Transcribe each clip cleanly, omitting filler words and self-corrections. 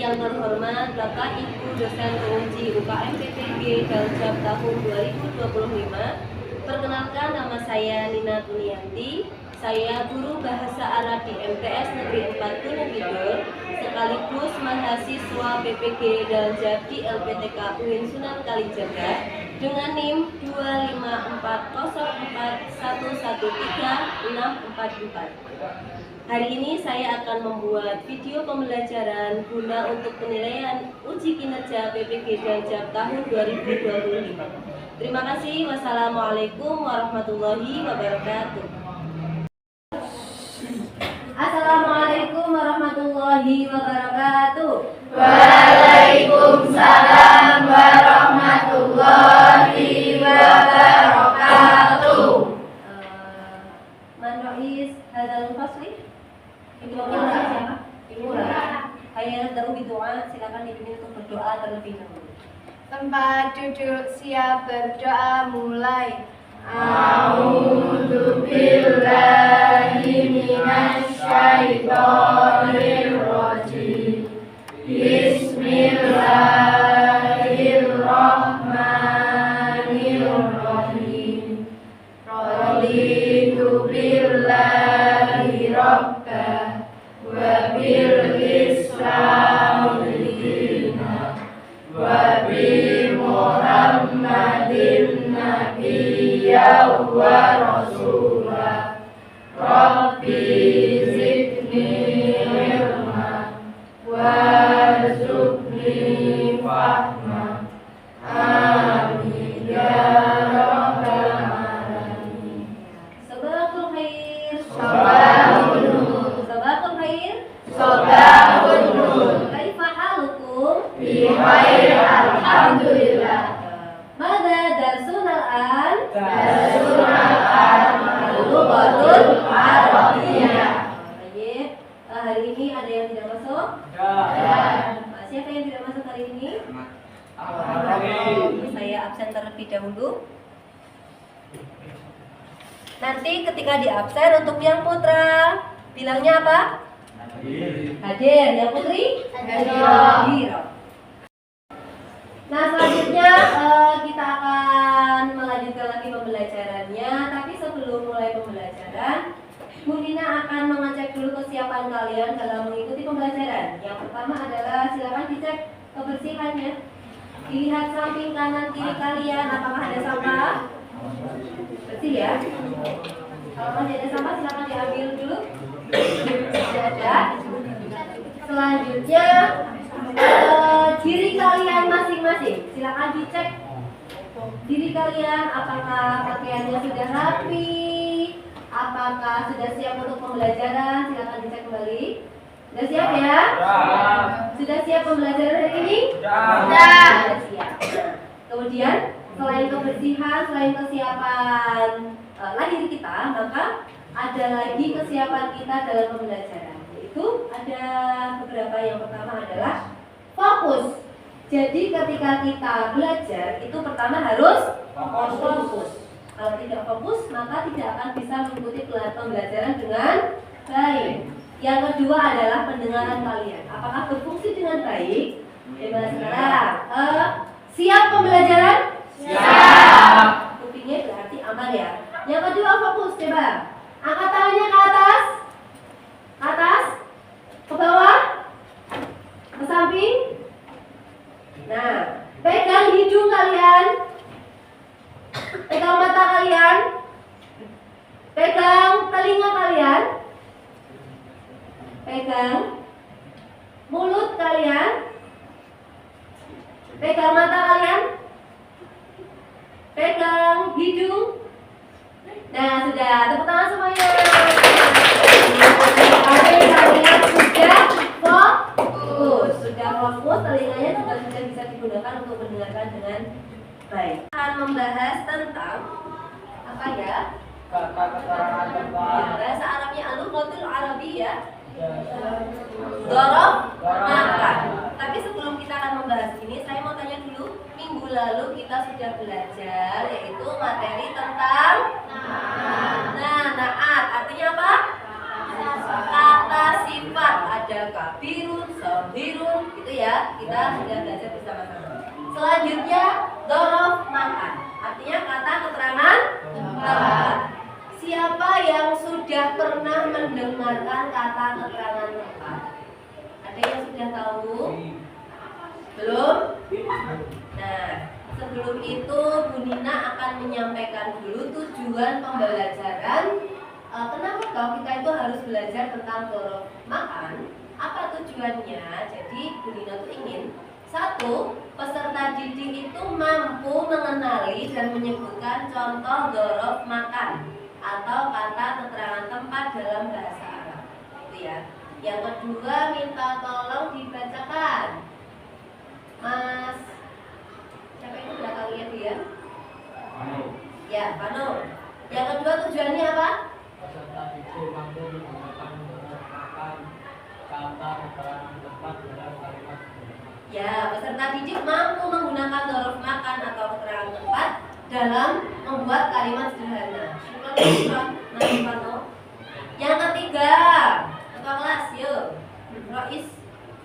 yang terhormat Bapak Ibu dosen penguji UKM PPG Daljab tahun 2025. Perkenalkan, nama saya Nina Tunianti. Saya guru bahasa Arab di MTS Negeri 4 Gunung Kidul, sekaligus mahasiswa PPG Daljab di LPTK UIN Sunan Kalijaga dengan NIM 25404113644. Hari ini saya akan membuat video pembelajaran guna untuk penilaian uji kinerja PPG Daljab tahun 2025. Terima kasih. Wassalamualaikum warahmatullahi wabarakatuh. Assalamualaikum warahmatullahi wabarakatuh. Waalaikumsalam warahmatullahi wabarakatuh. Man Rais hadal fasli? Ibu siapa? Ibu Ra. Hayya nabda'u bidu'a. Silakan dipimpin untuk berdoa terlebih dahulu. Tempat duduk siap berdoa mulai. A'udzu billahi minasy syaithanir rajim. Bismillahirrahmanirrahim. Raditu billahi rabba wa bil islam dina wa bi Muhammadin nabiyya wa rasulah. Rabbi zidni ilma warzuqni fahma. Amin ya rabbal alamin. Sabaqul khair. Sabaqul nur. Sabaqul khair. Sabaqul nur. Kaifa halukum? Bi khair alhamdulillah. Mada darsuna al-an? Darsuna al-lughatul arabiyyah. Baik. Hari ini ada yang tidak masuk? Siapa yang tidak masuk hari ini? Saya absen terlebih dahulu. Nanti ketika di absen untuk yang putra bilangnya apa? Hadir. Yang putri? Hadir. Nah, selanjutnya kita akan melanjutkan lagi pembelajarannya. Tapi sebelum mulai pembelajaran, Bu Nina akan mengecek dulu kesiapan kalian dalam mengikuti pembelajaran. Yang pertama adalah silakan dicek kebersihannya. Dilihat samping kanan kiri kalian, apakah ada sampah? Bersih ya. Kalau masih ada sampah silakan diambil dulu. Tidak ada. Selanjutnya diri kalian masing-masing. Silakan dicek diri kalian, apakah pakaiannya sudah rapi, apakah sudah siap untuk pembelajaran. Silakan dicek kembali. Sudah siap ya? Sudah siap pembelajaran hari ini? Sudah siap. Kemudian selain kebersihan, selain kesiapan diri kita, maka ada lagi kesiapan kita dalam pembelajaran. Yaitu ada beberapa. Yang pertama adalah fokus. Jadi ketika kita belajar itu pertama harus fokus. Kalau tidak fokus maka tidak akan bisa mengikuti pembelajaran dengan baik. Yang kedua adalah pendengaran kalian. Apakah berfungsi dengan baik? Coba sekarang. Siap pembelajaran? Siap. Kupingnya berarti aman ya. Yang kedua fokus. Coba angkat tangannya ke atas. Ke atas. Ke bawah. Ke samping. Nah, pegang hidung kalian. Pegang mata kalian. Pegang telinga kalian. Pegang mulut kalian. Pegang mata kalian. Pegang hidung. Nah, sudah. Tepuk tangan semuanya. Kalian sudah fokus. Sudah fokus, telinganya juga sudah bisa digunakan untuk mendengarkan dengan baik. Akan membahas tentang apa ya? Bahasa Arabnya al-lughatul arabiyyah. Dorob makan. Tapi sebelum kita akan membahas ini, saya mau tanya dulu. Minggu lalu kita sudah belajar yaitu materi tentang naat. Artinya apa? Kata sifat ada kabirun, sohirun, gitu ya. Kita sudah belajar bersama-sama. Selanjutnya dzaraf makan. Artinya kata keterangan tempat. Siapa yang sudah pernah mendengarkan kata keterangan tempat? Ada yang sudah tahu? Belum? Nah, sebelum itu Bu Nina akan menyampaikan dulu tujuan pembelajaran. Kenapa toh kita itu harus belajar tentang dzaraf makan? Apa tujuannya? Jadi Bu Nina tuh ingin satu, peserta didik itu mampu mengenali dan menyebutkan contoh dzaraf makan atau kata keterangan tempat dalam bahasa Arab. Itu ya. Yang kedua, minta tolong dibacakan. Mas, siapa itu belakangnya dia? Ya, Panu. Yang kedua tujuannya apa? Peserta didik mampu menggunakan makan kata keterangan tempat dalam kalimat sederhana. Ya, peserta didik mampu menggunakan dzaraf makan atau keterangan tempat dalam membuat kalimat sederhana. Nah, Panu. Yang ketiga, ketua kelas, yuk. Rois,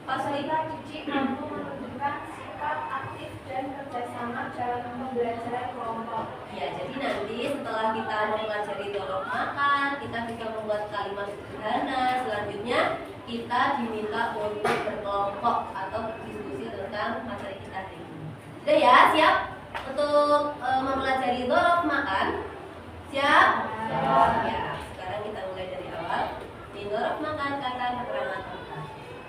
Peserta didik mampu menunjukkan sikap aktif dan kerjasama dalam pembelajaran kelompok. Ya, jadi nanti setelah kita mempelajari dzaraf makan, kita bisa membuat kalimat sederhana. Selanjutnya kita diminta untuk berkelompok atau berdiskusi tentang materi kita hari ini. Sudah ya, siap untuk mempelajari dzaraf makan? Siap? Ya, sekarang kita mulai dari awal. Di dzaraf makan kata keterangan tempat.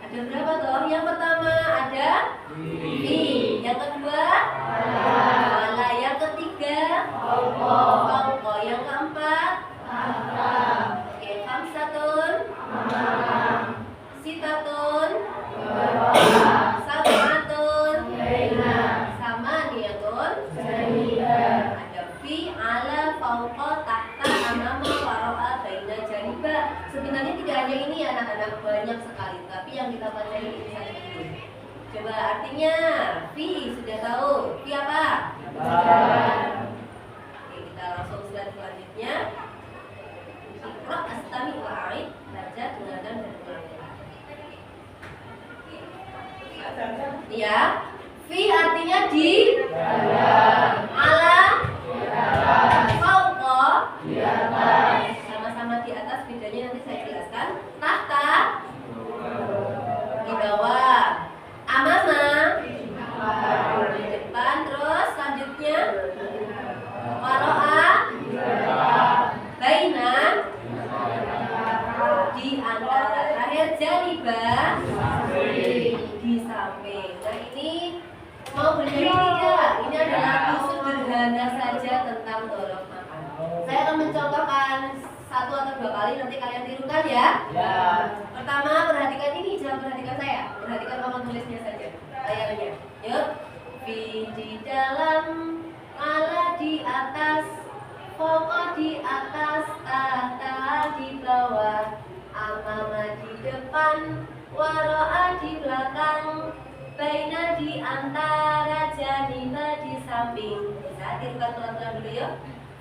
Ada berapa toh? Yang pertama ada fi. Yang kedua ala. Yang ketiga fauqa. Yang keempat oke, khamsatun, sitatun, sab'atun, samaniyatun. Ada fi, ala, fauqa, tahta, amama, wara'a, baina, janiba. Sebenarnya tidak hanya ini ya anak-anak, banyak sekali. Tapi yang kita baca ini saja dulu. Coba artinya fi sudah tahu. Fi apa? Oke, kita langsung slide selanjutnya. Iqra astami wa'id, baca, dengarkan dan ulangi. Ya, fi artinya di ala, fauqa, sama-sama di atas, bedanya nanti saya jelaskan. Tahta, di bawah. Amama, di depan. Terus selanjutnya waro'a, baina, di antara. Terakhir janibah, di samping. Nah, ini mau belajar tidak? Ini adalah sederhana saja tentang dzaraf makan. Saya akan mencontohkan 1 atau 2 kali, nanti kalian tirukan ya. Pertama, perhatikan ini, jangan perhatikan saya. Perhatikan papan tulisnya saja, layarnya. Yuk. Fi di dalam, ala di atas, fauqa di atas, tahta di bawah, amama di depan, wara'a di belakang, baina di antara, janiba di samping. Bisa tirukan pelan-pelan dulu yuk.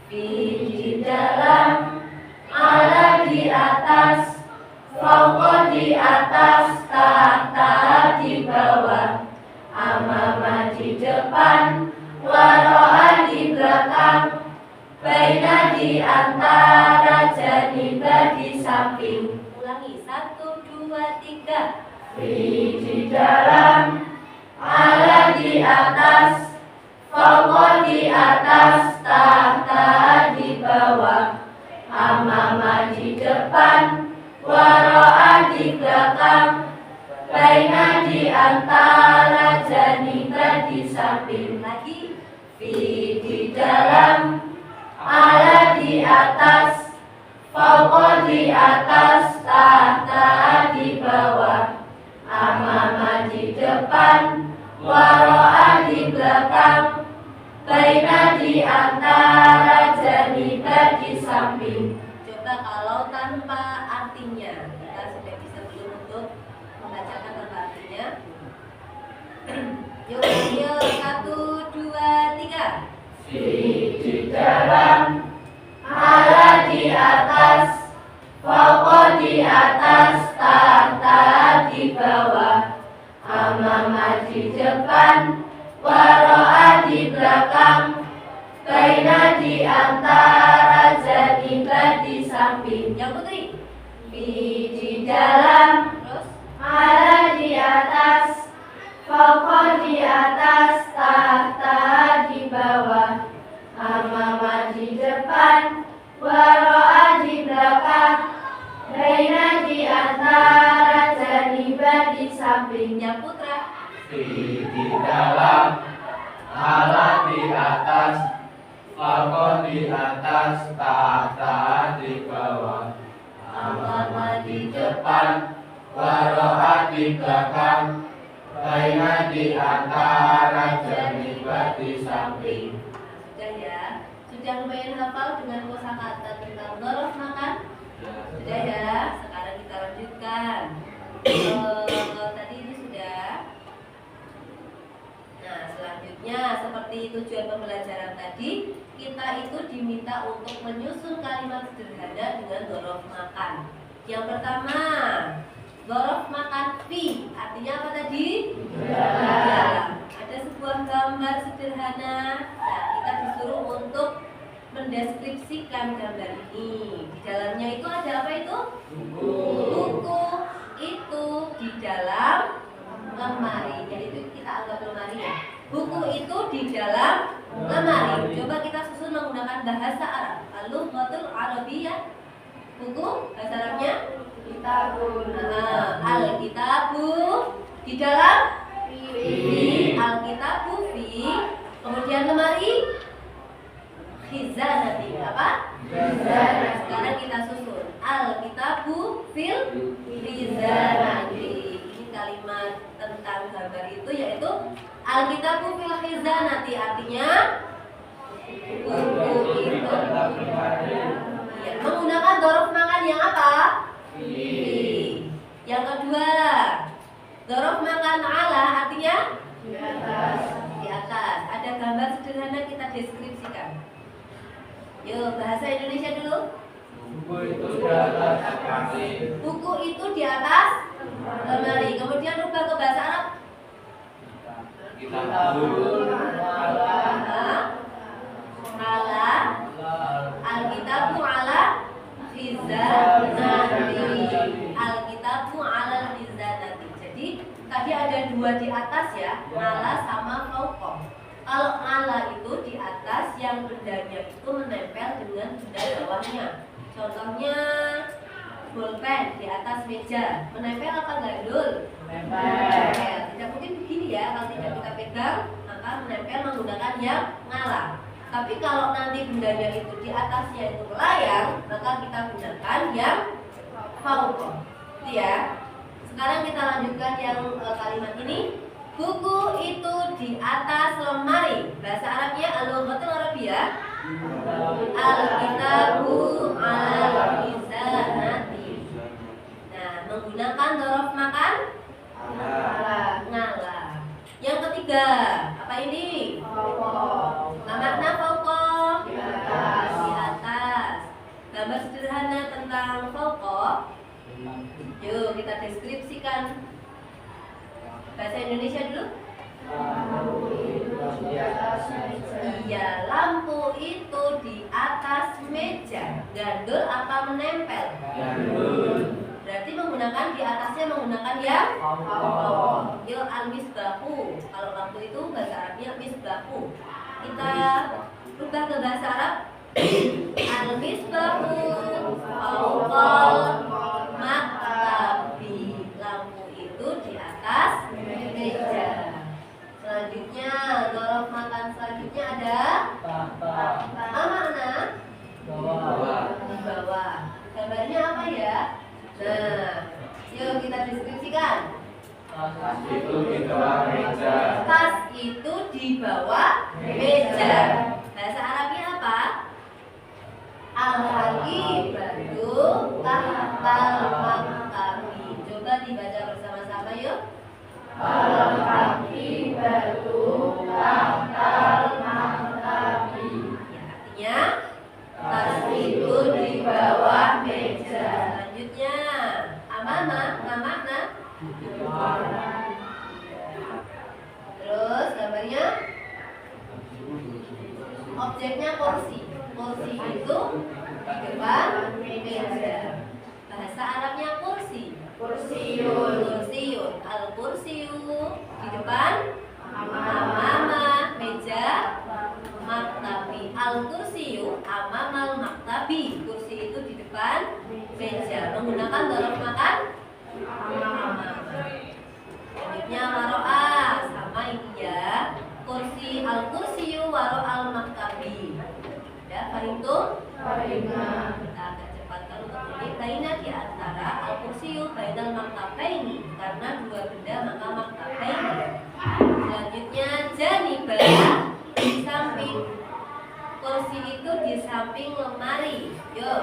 Fi di dalam, ala di atas, fauqa di atas, tahta di bawah, amama di depan, wara'a di belakang, baina di antara, janiba di samping. Ulangi, 1, 2, 3. Fi di dalam, ala di atas, fauqa di atas, tahta di bawah, amama di depan, wara'a di belakang, baina di antara, janiba di samping. Lagi. Fi di dalam, ala di atas, fauqa di atas, tahta di bawah, amama di depan, wara'a di belakang, baina di antara, janiba di samping. Coba kalau tanpa artinya, kita sudah bisa belum untuk membacakan tanpa artinya. Yuk, 1, 2, 3. Fi di dalam, ala di atas, fauqa di atas, tahta di bawah, amama di depan, waro'a di belakang, baina di antara, janiba di samping. Yang putri, fi di dalam, terus ala di atas, fauqa di atas, tahta di bawah, amama di depan, waro'a di belakang, baina di antara, janiba di sampingnya. Putra, Di dalam, ala di atas, fauqa di atas, tahta di bawah, amama di depan, waro'a di belakang, baina di antara, janiba di samping. sudah ya? Sudah lumayan hafal dengan kosakata tentang dhorof makan? Sudah ya? Sekarang kita lanjutkan. Tadi ini sudah. Nah, selanjutnya seperti tujuan pembelajaran tadi, kita itu diminta untuk menyusun kalimat sederhana dengan dhorof makan. Yang pertama, dhorof makan fi, artinya apa tadi? Dalam. Ada sebuah gambar sederhana. Nah, kita disuruh untuk mendeskripsikan gambar ini. Di dalamnya itu ada apa itu? Buku itu di dalam lemari. Jadi itu kita anggap lemari ya. Buku itu di dalam lemari. Coba kita susun menggunakan bahasa Arab. Al-lughatul Arabiyyah. Buku bahasa Arabnya kitabun. Al-kitabu di dalam fi. Al-kitabu fi. Kemudian lemari khizanati. Apa? Khizanati. Sekarang kita susun al-kitabu fil khizanati. Ini kalimat tentang gambar itu yaitu al-kitabu fil khizanati, artinya buku itu ya, menggunakan dhorof makan yang apa? Fi. Yang kedua, dhorof makan ala, artinya di atas. Di atas. Ada gambar sederhana, kita deskripsikan. Yuk, bahasa Indonesia dulu. Buku itu di atas lemari. Buku itu di atas lemari. Kemudian rubah ke bahasa Arab. Kitabun Ala Alkitabu ala khizanati. Alkitabu ala khizanati. Jadi tadi ada dua di atas ya, ala sama fauqa. Kalau ala itu di atas, yang bendanya itu menempel dengan benda bawahnya. Contohnya pulpen di atas meja, menempel apa enggak Dul? Menempel. Tidak mungkin begini ya, kalau tidak kita pegang maka menempel menggunakan yang ngalah. Tapi kalau nanti bendanya itu di atasnya itu melayang, maka kita gunakan yang fauqa. Itu ya. Sekarang kita lanjutkan yang kalimat ini. Buku itu di atas lemari. Bahasa Arabnya al-lughatul Arabiyyah. Al-kitabu ala khizanati. Nah, menggunakan dhorof makan ngala. Yang ketiga, apa ini? Nah, makna fauqa di atas. Gambar sederhana tentang fauqa. Yuk kita deskripsikan. Bahasa Indonesia dulu. Iya, lampu itu di atas meja. Gandul apa menempel? Berarti menggunakan di atasnya menggunakan yang yuk al-misbahu. Kalau lampu itu bahasa Arabnya misbahu. Kita rubah ke bahasa Arab. Al-misbahu fawqal maktabi. Lampu itu di atas meja. Selanjutnya, dhorof makan selanjutnya ada apa makna? Di bawah. Gambarnya apa ya? Nah, yuk kita deskripsikan. Tas itu di bawah meja. Tas itu di bawah meja. Bahasa Arabnya apa? Al-hakibatu tahtal maktabi. Coba dibaca bersama-sama yuk. Al-hakibatu tahtal maktabi. Ya, artinya tas itu di bawah meja. Selanjutnya Objeknya kursi. Kursi itu di depan meja. Bahasa Arabnya kursi. Kursiun. Kursiun. Al-kursiyu di depan amama meja maktabi. Al-kursiyu amamal maktabi. Kursi itu di depan meja. Menggunakan dorong makan amama. Selanjutnya waro'a, sama ini ya. Kursi al-kursiyu waro'al maktabi. Ya, fahimtum? Fahimna. Kita agak cepat kalau ini baina di antara al-kursiyu bainal maktabaini, karena dua benda maka maktabaini. Selanjutnya janibah, di samping. Kursi itu di samping lemari. Yuk,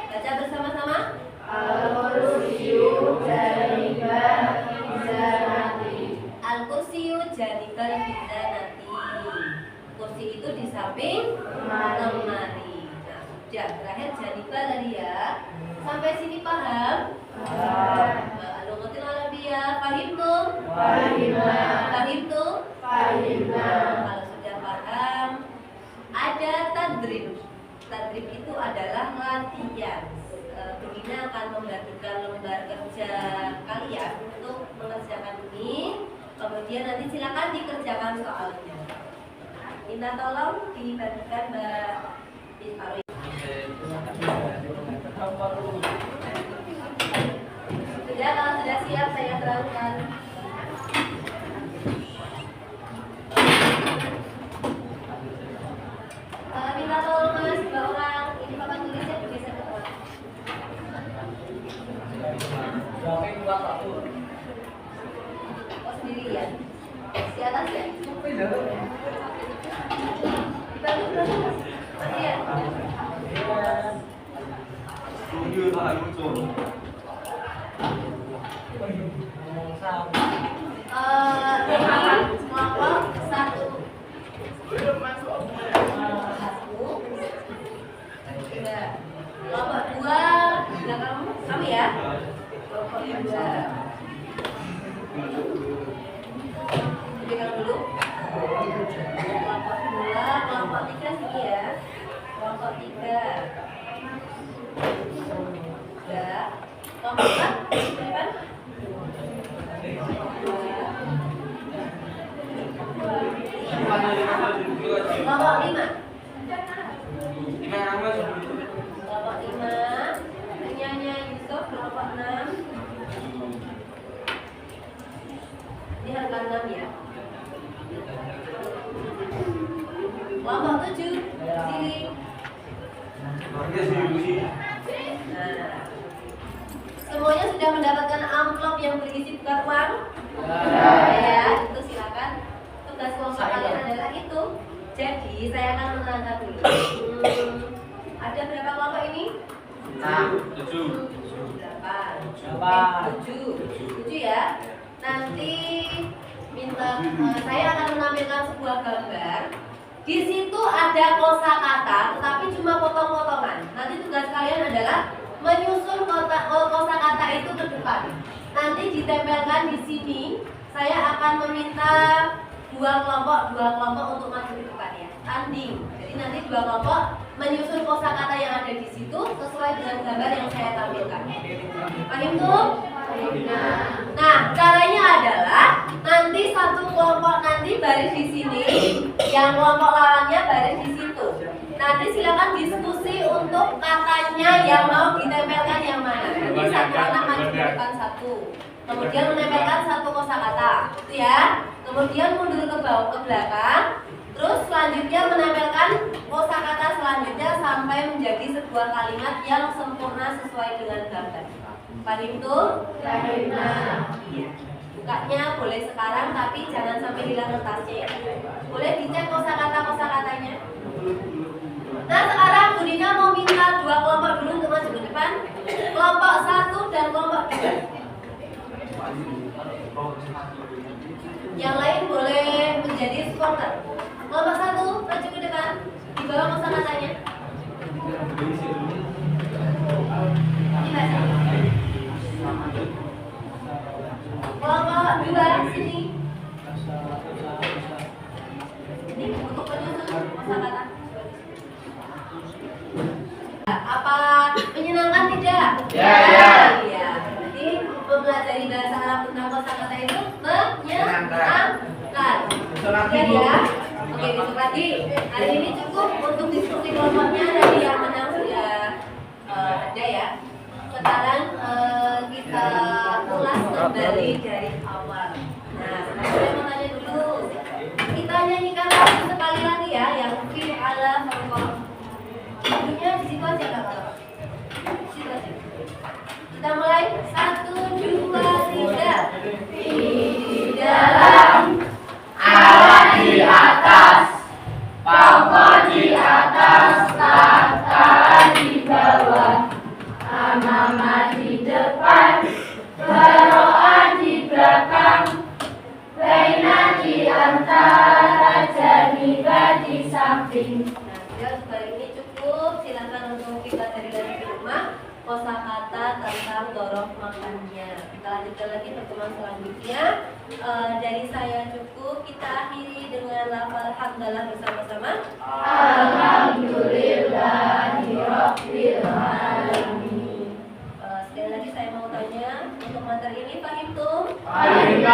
baca bersama-sama. Al-kursiyu janibal hizanati. Al-kursiyu janibal hizanati. Kursi itu di samping lemari. Nah, sudah terakhir janibal tadi ya. Sampai sini paham? Al-lughatul Arabiyyah, fahimtum? Fahimna. Fahimtum? Fahimna. Kalau sudah paham, ada tadrib. Tadrib itu adalah latihan. Bina akan membagikan lembar kerja kalian untuk mengerjakan ini. Kemudian nanti silakan dikerjakan soalnya. Minta tolong dibagikan Mbak Ismail. Sudah, kalau sudah siap saya terangkan. Minta tolong Mas, dua orang. Ini Bapak tulisnya bergeser ke bawah. Oh sendirian. Di atas ya? Dibantu berapa Mas? Masih ya? Ini kelompok satu. Kelompok dua belakang kamu ya. Kelompok dua. Pegang dulu. Kelompok dua, kelompok tiga sini ya. Kelompok tiga. Sudah. Kelompok empat, depan. Kelompok lima. Kelompok lima. Penyanyi Yusuf, kelompok enam. Ini harga 6 ya. Kelompok 7 sini. Nah, semuanya sudah mendapatkan amplop yang berisi bukan uang? Ya, itu silakan. Tugas kelompok kalian adalah itu. Jadi saya akan menerangkan dulu. Ada berapa kelompok ini? 7. 8. 7 ya. Nanti saya akan menampilkan sebuah gambar. Di situ ada kosakata, tetapi cuma potong-potongan. Nanti tugas kalian adalah menyusun kosakata itu ke depan. Nanti ditempelkan di sini. Saya akan meminta dua kelompok untuk maju ke depan ya. Tanding. Jadi nanti dua kelompok menyusun kosakata yang ada di situ sesuai dengan gambar yang saya tampilkan. Paham tuh? Nah, caranya adalah nanti satu kelompok nanti baris di sini, yang kelompok lawannya baris di situ. Nanti silakan diskusi untuk katanya yang mau ditempelkan yang mana. Nanti satu anak maju di depan satu, kemudian menempelkan satu kosakata, itu ya. Kemudian mundur ke bawah ke belakang, terus selanjutnya menempelkan kosakata selanjutnya sampai menjadi sebuah kalimat yang sempurna sesuai dengan gambar. Paham tuh? Iya. Bukanya boleh sekarang tapi jangan sampai hilang kertasnya ya. Boleh dicek kosakata-kosakatanya. Nah sekarang Bu Dina mau minta dua kelompok dulu untuk maju ke depan. Kelompok 1 dan kelompok 2. Yang lain boleh menjadi supporter. Kelompok 1 maju ke depan. Di bawah kosakatanya. Dibaca. Kelompok 2 sini. Ini untuk penyusun kosakata. Sekian ya. Oke, besok lagi. Hari ini cukup untuk diskusi kelompoknya dari yang menang sudah ada ya. Sekarang kita ulas kembali dari awal. Nah, saya mau tanya dulu. Kita nyanyikan lagu sekali lagi ya, yang fi ala faqah. Lagunya di situ aja nggak apa-apa. Di situ aja. Kita mulai 1, 2, 3. Di dalam, Allah di atas, pokok di atas, tatkala di bawah, amamah di depan, baroah di belakang, baina di antara, janibah di samping. Nah, ya, kali ini cukup. Silakan untuk kita cari lagi di rumah kosakata tentang dorof makannya. Kita lanjutkan lagi pertemuan selanjutnya. Dari saya cukup. Kita akhiri dengan lafal hamdalah bersama-sama. Alhamdulillahirabbil alamin. Sekali lagi saya mau tanya untuk materi ini, Pak Himtum? Baik.